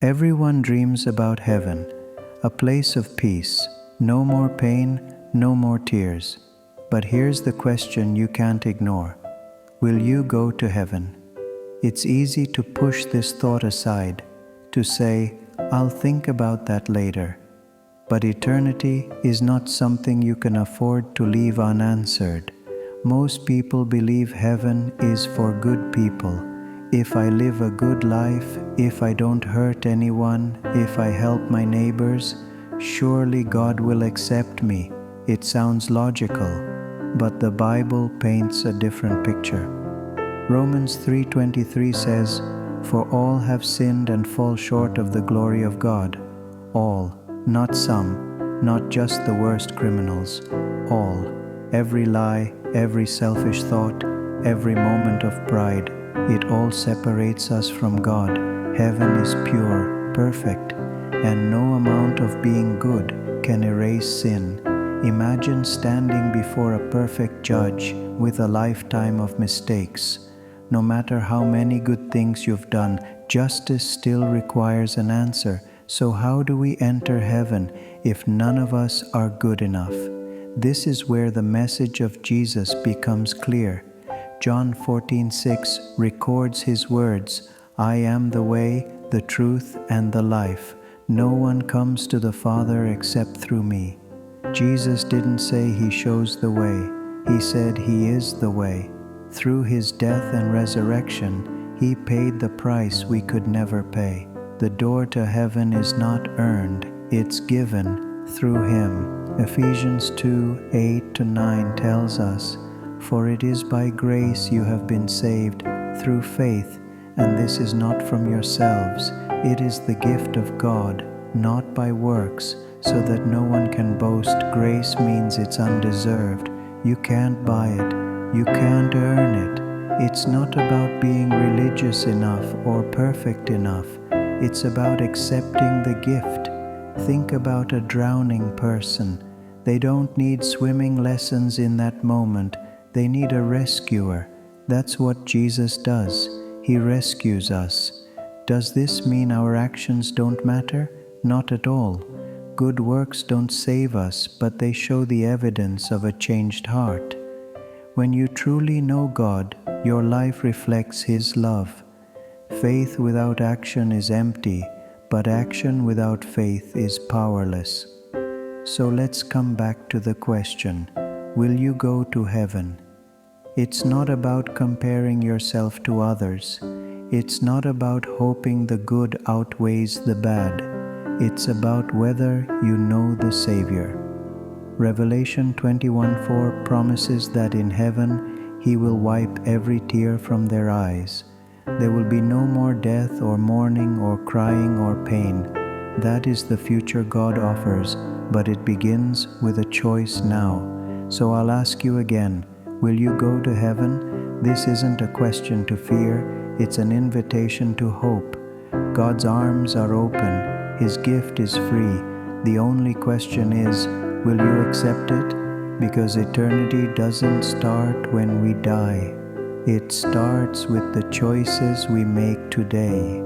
Everyone dreams about heaven, a place of peace, no more pain, no more tears. But here's the question you can't ignore. Will you go to heaven? It's easy to push this thought aside, to say, I'll think about that later. But eternity is not something you can afford to leave unanswered. Most people believe heaven is for good people. If I live a good life, if I don't hurt anyone, if I help my neighbors, surely God will accept me. It sounds logical, but the Bible paints a different picture. Romans 3:23 says, "For all have sinned and fall short of the glory of God." All, not some, not just the worst criminals. All. Every lie, every selfish thought, every moment of pride, it all separates us from God. Heaven is pure, perfect, and no amount of being good can erase sin. Imagine standing before a perfect judge with a lifetime of mistakes. No matter how many good things you've done, justice still requires an answer. So how do we enter heaven if none of us are good enough? This is where the message of Jesus becomes clear. John 14:6 records his words, "I am the way, the truth, and the life. No one comes to the Father except through me." Jesus didn't say he shows the way. He said he is the way. Through his death and resurrection, he paid the price we could never pay. The door to heaven is not earned, it's given through him. Ephesians 2:8-9 tells us, "For it is by grace you have been saved through faith, and this is not from yourselves. It is the gift of God, not by works, so that no one can boast." Grace means it's undeserved. You can't buy it. You can't earn it. It's not about being religious enough or perfect enough. It's about accepting the gift. Think about a drowning person. They don't need swimming lessons in that moment. They need a rescuer. That's what Jesus does. He rescues us. Does this mean our actions don't matter? Not at all. Good works don't save us, but they show the evidence of a changed heart. When you truly know God, your life reflects His love. Faith without action is empty, but action without faith is powerless. So let's come back to the question, will you go to heaven? It's not about comparing yourself to others. It's not about hoping the good outweighs the bad. It's about whether you know the Savior. Revelation 21:4 promises that in heaven He will wipe every tear from their eyes. There will be no more death or mourning or crying or pain. That is the future God offers, but it begins with a choice now. So I'll ask you again, will you go to heaven? This isn't a question to fear, it's an invitation to hope. God's arms are open, His gift is free. The only question is, will you accept it? Because eternity doesn't start when we die. It starts with the choices we make today.